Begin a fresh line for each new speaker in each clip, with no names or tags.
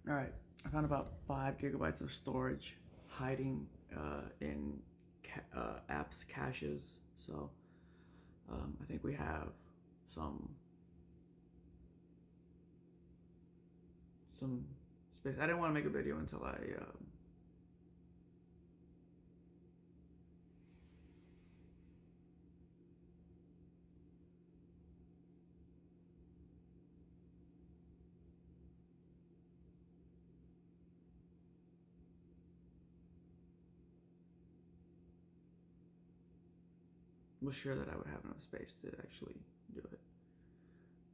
All right, I found about 5 gigabytes of storage hiding in apps caches. So I think we have some some space. I didn't want to make a video until I was sure that I would have enough space to actually do it.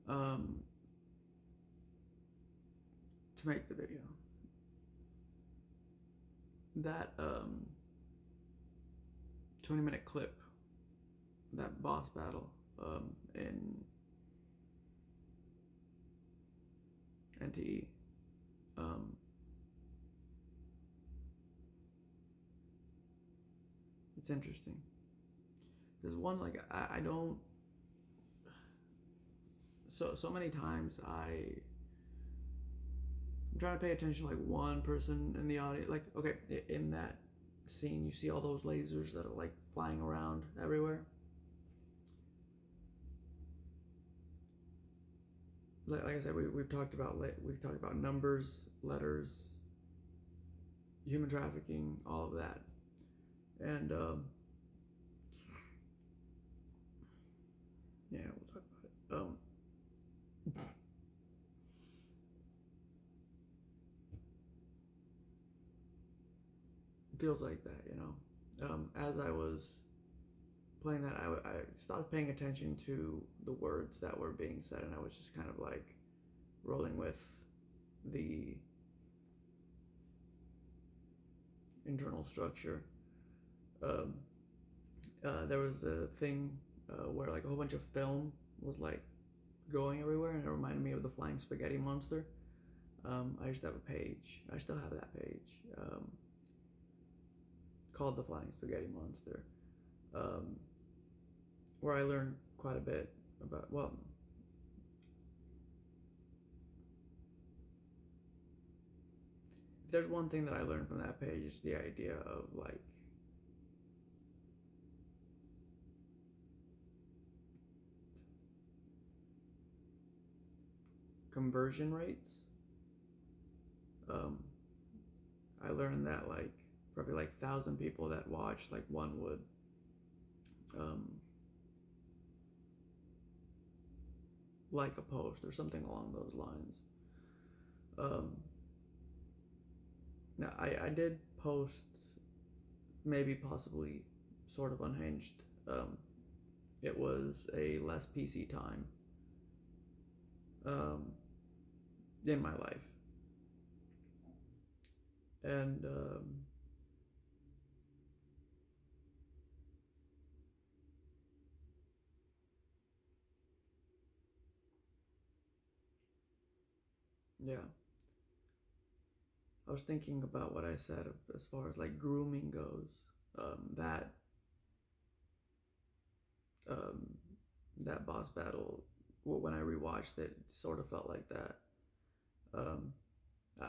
Um, to make the video, that 20-minute clip, that boss battle in NTE. Um, it's interesting because one, like I don't. So many times I'm trying to pay attention to like one person in the audience. Like, okay, in that scene, you see all those lasers that are like flying around everywhere. Like I said, we've talked about numbers, letters, human trafficking, all of that, and yeah, we'll talk about it. It feels like that, you know. As I was playing that, I stopped paying attention to the words that were being said, and I was just kind of like rolling with the internal structure. Um, there was a thing where like a whole bunch of film was like going everywhere, and it reminded me of the flying spaghetti monster. I used to have a page. I still have that page called the Flying Spaghetti Monster, um, where I learned quite a bit about. Well, if there's one thing that I learned from that page, it's the idea of like conversion rates. Um, I learned that like for every like 1,000 people that watch, like one would um, like a post or something along those lines. Um, Now I did post, maybe possibly sort of unhinged. It was a less PC time um, in my life, and yeah, I was thinking about what I said as far as like grooming goes. That um, that boss battle, well, when I rewatched it, it sort of felt like that. Um,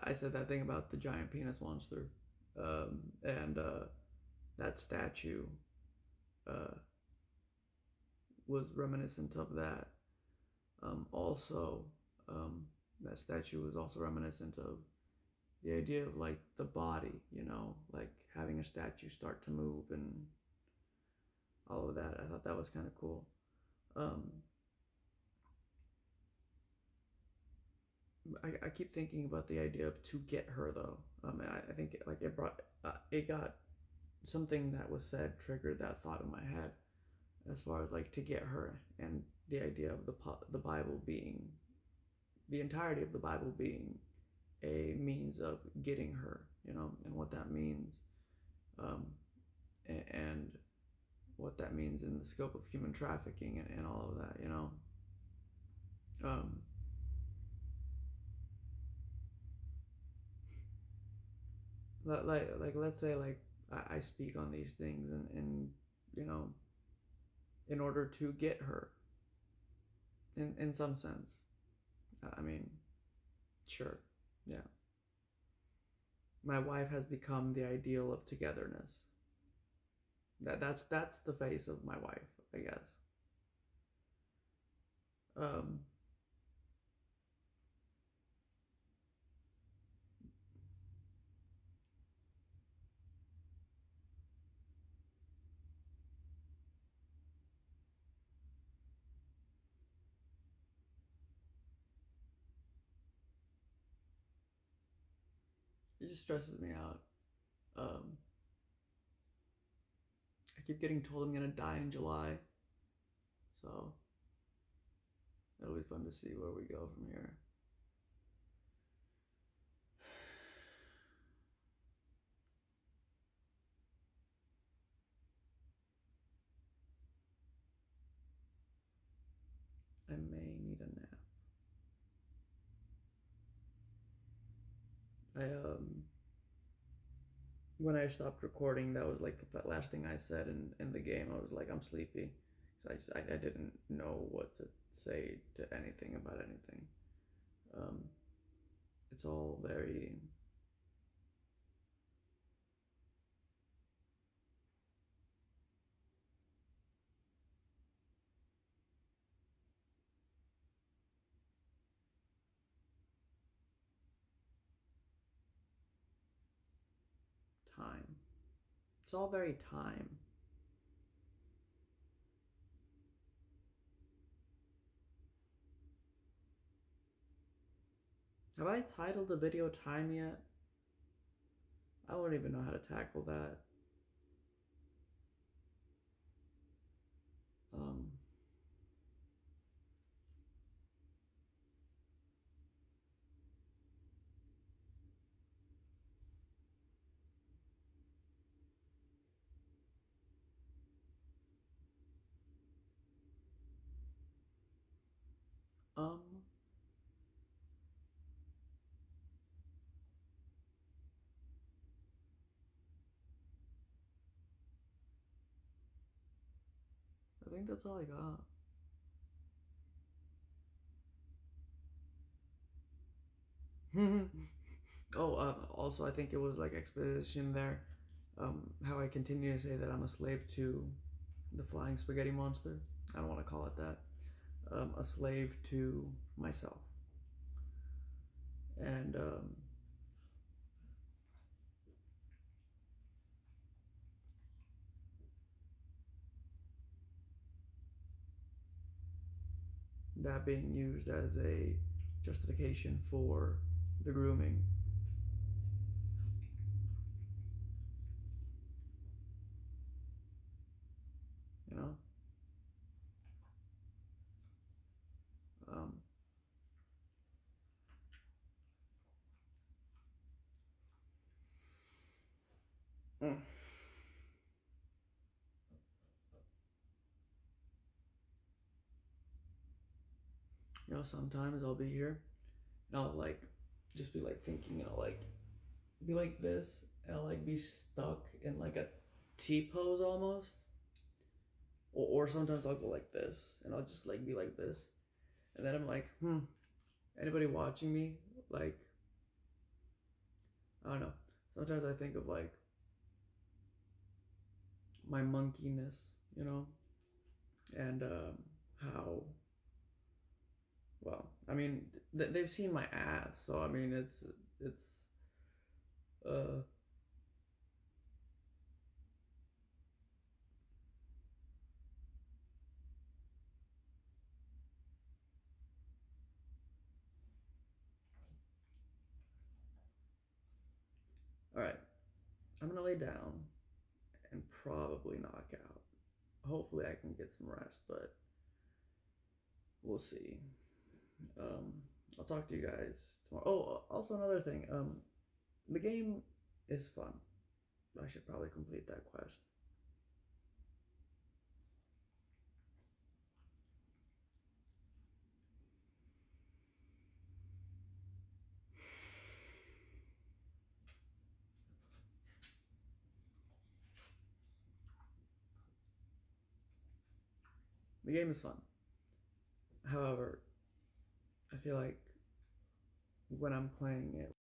I said that thing about the giant penis monster, and that statue uh, was reminiscent of that. Also, that statue was also reminiscent of the idea of like the body, you know, like having a statue start to move and all of that. I thought that was kind of cool. Um, I keep thinking about the idea of to get her though. I think like it got something that was said triggered that thought in my head as far as like to get her and the idea of the Bible being the entirety of the Bible being a means of getting her, you know, and what that means, um, and what that means in the scope of human trafficking and all of that, you know. Um, like let's say like I speak on these things and you know in order to get her in some sense. I mean, sure, yeah. my wife has become the ideal of togetherness. That's the face of my wife, I guess. Um, it just stresses me out. Um, I keep getting told I'm gonna die in July, so it'll be fun to see where we go from here. I may need a nap. I when I stopped recording, that was like the last thing I said in the game. I was like, I'm sleepy. So I didn't know what to say to anything about anything. Um, it's all very time. It's all very time. Have I titled the video time yet? I don't even know how to tackle that. Um, um, I think that's all I got. Oh, also, I think it was like exposition there. How I continue to say that I'm a slave to the flying spaghetti monster. I don't want to call it that. A slave to myself. And that being used as a justification for the grooming. You know? Um, mm. Sometimes I'll be here and I'll like just be like thinking, like be like this, and I'll like be stuck in like a T pose almost. Or sometimes I'll go like this and I'll just like be like this. And then I'm like, anybody watching me? Like, I don't know. Sometimes I think of like my monkeyness, and how, well, I mean, they've seen my ass, so I mean, it's, uh, all right. I'm gonna lay down and probably knock out. Hopefully, I can get some rest, but we'll see. Um, I'll talk to you guys tomorrow. Oh, also another thing. The game is fun. I should probably complete that quest. The game is fun. However, I feel like when I'm playing it